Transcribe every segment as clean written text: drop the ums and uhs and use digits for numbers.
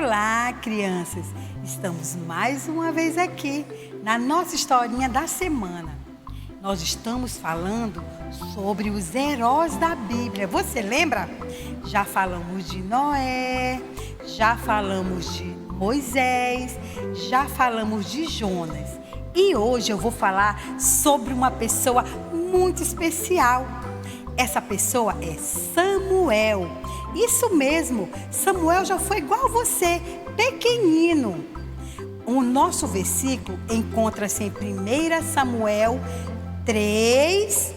Olá, crianças! Estamos mais uma vez aqui na nossa historinha da semana. Nós estamos falando sobre os heróis da Bíblia. Você lembra? Já falamos de Noé, já falamos de Moisés, já falamos de Jonas. E hoje eu vou falar sobre uma pessoa muito especial. Essa pessoa é Samuel. Isso mesmo, Samuel já foi igual a você, pequenino. O nosso versículo encontra-se em 1 Samuel 3,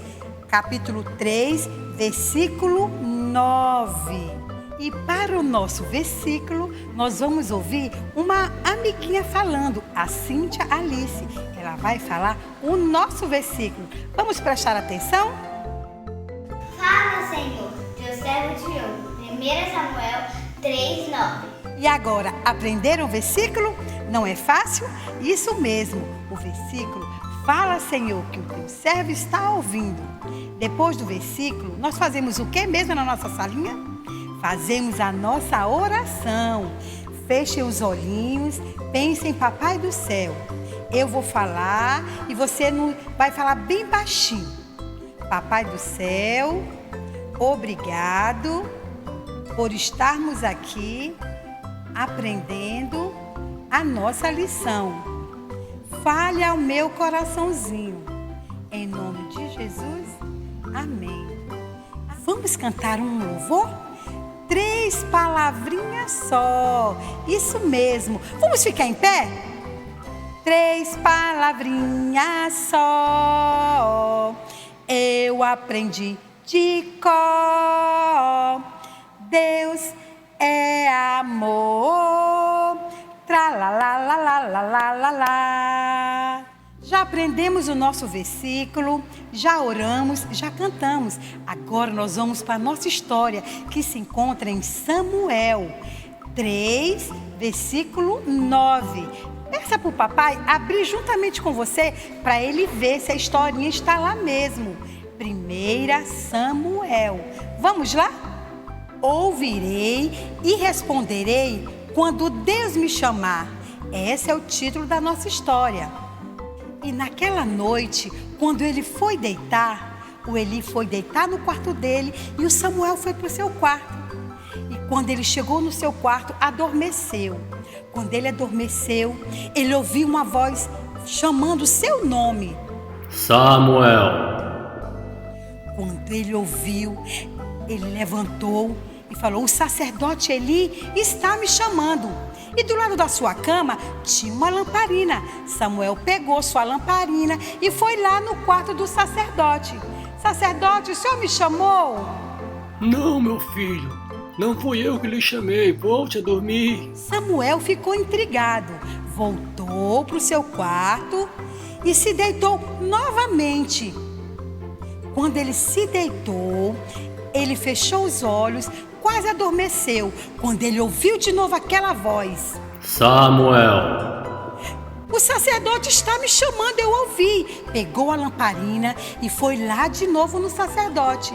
capítulo 3, versículo 9. E para o nosso versículo, nós vamos ouvir uma amiguinha falando, a Cíntia Alice. Ela vai falar o nosso versículo. Vamos prestar atenção? Fala, Senhor, teu servo te ouve. 1 Samuel 3, 9. E agora, aprenderam o versículo? Não é fácil? Isso mesmo, o versículo fala, Senhor, que o teu servo está ouvindo. Depois do versículo, nós fazemos o que mesmo na nossa salinha? Fazemos a nossa oração. Fechem os olhinhos, pensem em Papai do Céu. Eu vou falar e você vai falar bem baixinho. Papai do Céu, obrigado por estarmos aqui aprendendo a nossa lição. Fale ao meu coraçãozinho. Em nome de Jesus, amém. Vamos cantar um louvor? 3 palavrinhas só. Isso mesmo. Vamos ficar em pé? 3 palavrinhas só. Eu aprendi de cor. Deus é amor. Tralalalalalalala. Já aprendemos o nosso versículo, já oramos, já cantamos. Agora nós vamos para a nossa história, que se encontra em Samuel 3, versículo 9. Peça para o papai abrir juntamente com você, para ele ver se a historinha está lá mesmo. 1 Samuel. Vamos lá? Ouvirei e responderei quando Deus me chamar. Esse é o título da nossa história. E naquela noite, quando ele foi deitar, o Eli foi deitar no quarto dele e o Samuel foi para o seu quarto. E quando ele chegou no seu quarto, adormeceu. Quando ele adormeceu, ele ouviu uma voz chamando o seu nome. Samuel. Quando ele ouviu, ele levantou e falou: o sacerdote Eli está me chamando. E do lado da sua cama tinha uma lamparina. Samuel pegou sua lamparina e foi lá no quarto do sacerdote. Sacerdote, o senhor me chamou? Não, meu filho, não fui eu que lhe chamei, volte a dormir. Samuel ficou intrigado, voltou para o seu quarto e se deitou novamente. Quando ele se deitou, ele fechou os olhos, quase adormeceu, quando ele ouviu de novo aquela voz. Samuel. O sacerdote está me chamando, eu ouvi. Pegou a lamparina e foi lá de novo no sacerdote.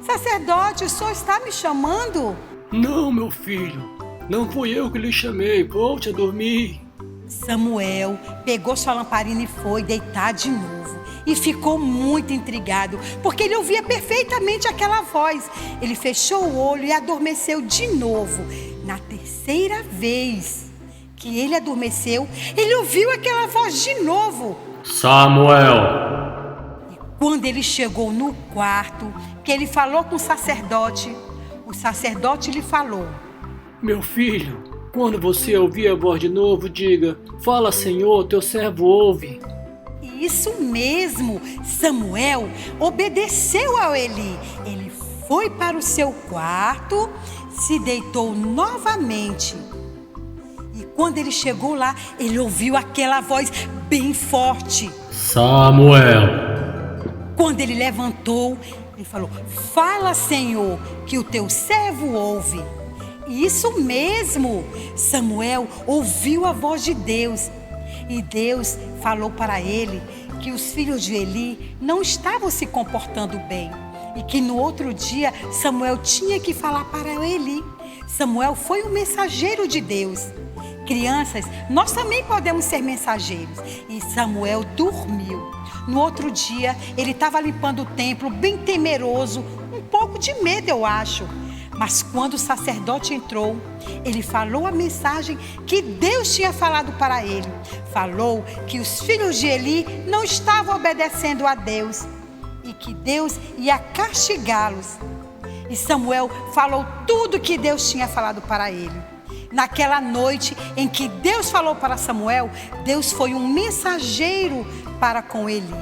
Sacerdote, o senhor está me chamando? Não, meu filho, não fui eu que lhe chamei, volte a dormir. Samuel pegou sua lamparina e foi deitar de novo. E ficou muito intrigado, porque ele ouvia perfeitamente aquela voz. Ele fechou o olho e adormeceu de novo. Na terceira vez que ele adormeceu, ele ouviu aquela voz de novo. Samuel. E quando ele chegou no quarto, que ele falou com o sacerdote lhe falou: Meu filho, quando você ouvir a voz de novo, diga: fala, Senhor, teu servo ouve. Isso mesmo, Samuel obedeceu ao Eli. Ele foi para o seu quarto, se deitou novamente. E quando ele chegou lá, ele ouviu aquela voz bem forte. Samuel. Quando ele levantou, ele falou: fala, Senhor, que o teu servo ouve. Isso mesmo, Samuel ouviu a voz de Deus. E Deus falou para ele que os filhos de Eli não estavam se comportando bem. E que no outro dia Samuel tinha que falar para Eli. Samuel foi um mensageiro de Deus. Crianças, nós também podemos ser mensageiros. E Samuel dormiu. No outro dia, ele estava limpando o templo, bem temeroso, um pouco de medo, eu acho. Mas quando o sacerdote entrou, ele falou a mensagem que Deus tinha falado para ele. Falou que os filhos de Eli não estavam obedecendo a Deus e que Deus ia castigá-los. E Samuel falou tudo que Deus tinha falado para ele. Naquela noite em que Deus falou para Samuel, Deus foi um mensageiro para com Eli.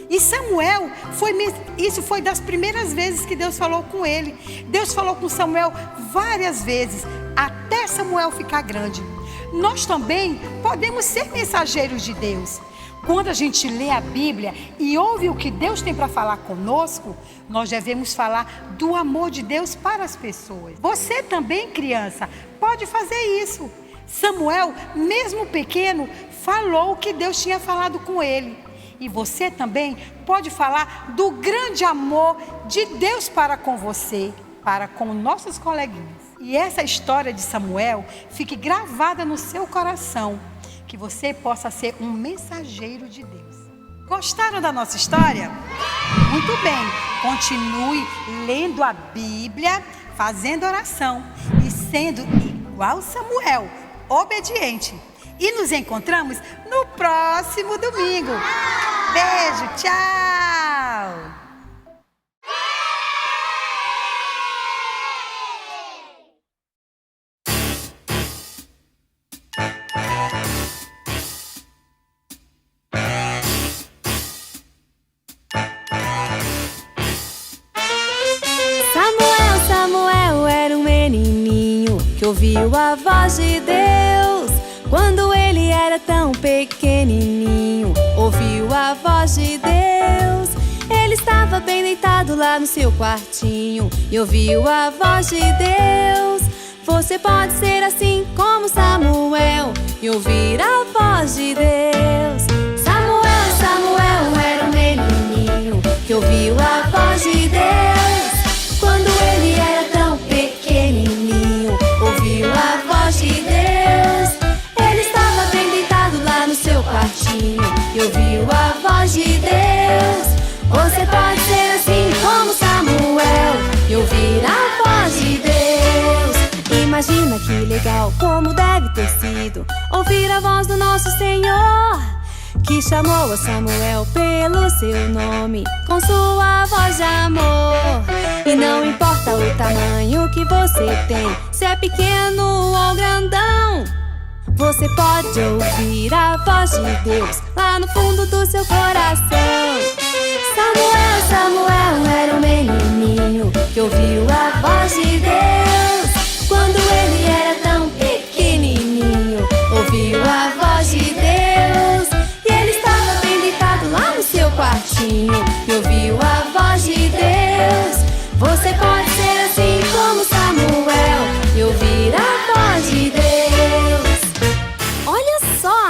E Samuel, isso foi das primeiras vezes que Deus falou com ele. Deus falou com Samuel várias vezes, até Samuel ficar grande. Nós também podemos ser mensageiros de Deus. Quando a gente lê a Bíblia e ouve o que Deus tem para falar conosco, nós devemos falar do amor de Deus para as pessoas. Você também, criança, pode fazer isso. Samuel, mesmo pequeno, falou o que Deus tinha falado com ele. E você também pode falar do grande amor de Deus para com você, para com nossos coleguinhas. E essa história de Samuel fique gravada no seu coração, que você possa ser um mensageiro de Deus. Gostaram da nossa história? Muito bem, continue lendo a Bíblia, fazendo oração e sendo igual Samuel, obediente. E nos encontramos no próximo domingo. Beijo, tchau! Samuel era um menininho que ouviu a voz de Deus. Quando ele era tão pequenininho, ouviu a voz de Deus. Ele estava bem deitado lá no seu quartinho e ouviu a voz de Deus. Você pode ser assim como Samuel e ouvir a voz de Deus. Samuel era um menininho que ouviu a voz de Deus. Quando ele era tão pequenininho, ouviu a voz de Deus. No seu quartinho e ouviu a voz de Deus. Você pode ser assim como Samuel e ouvir a voz de Deus. Imagina que legal, como deve ter sido ouvir a voz do nosso Senhor, que chamou a Samuel pelo seu nome, com sua voz de amor. E não importa o tamanho que você tem, se é pequeno ou grandão, você pode ouvir a voz de Deus lá no fundo do seu coração. Samuel era um menininho que ouviu a voz de Deus. Quando ele era tão pequenininho, ouviu a voz de Deus. E ele estava bem deitado lá no seu quartinho e ouviu a voz de Deus. Você pode ser assim como Samuel e ouvir a voz de Deus.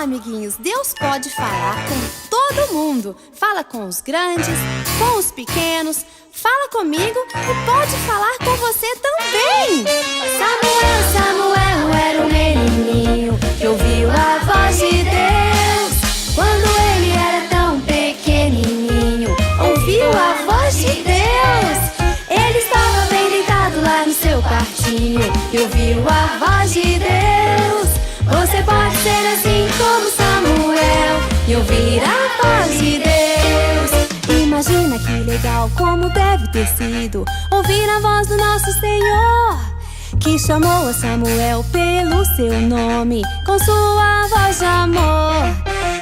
Amiguinhos, Deus pode falar com todo mundo. Fala com os grandes, com os pequenos. Fala comigo e pode falar com você também. Samuel era um menininho que ouviu a voz de Deus. Quando ele era tão pequenininho, ouviu a voz de Deus. Ele estava bem deitado lá no seu quartinho e ouviu a voz de Deus. Você pode ser assim como Samuel e ouvir a voz de Deus. Imagina que legal, como deve ter sido ouvir a voz do nosso Senhor, que chamou a Samuel pelo seu nome, com sua voz de amor.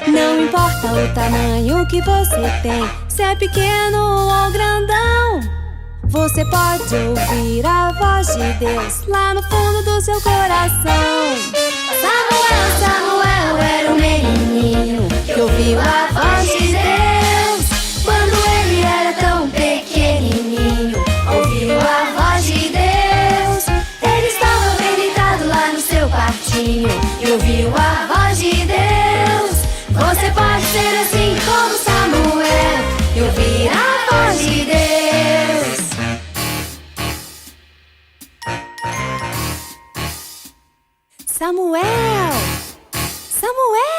Não importa o tamanho que você tem, se é pequeno ou grandão, você pode ouvir a voz de Deus lá no fundo do seu coração. Samuel era um menininho que ouviu a voz de Deus. Quando ele era tão pequenininho, ouviu a voz de Deus. Ele estava bem deitado lá no seu quartinho e ouviu a voz de Deus. Você pode ser assim como Samuel e ouvir a voz de Deus. Samuel! Samuel!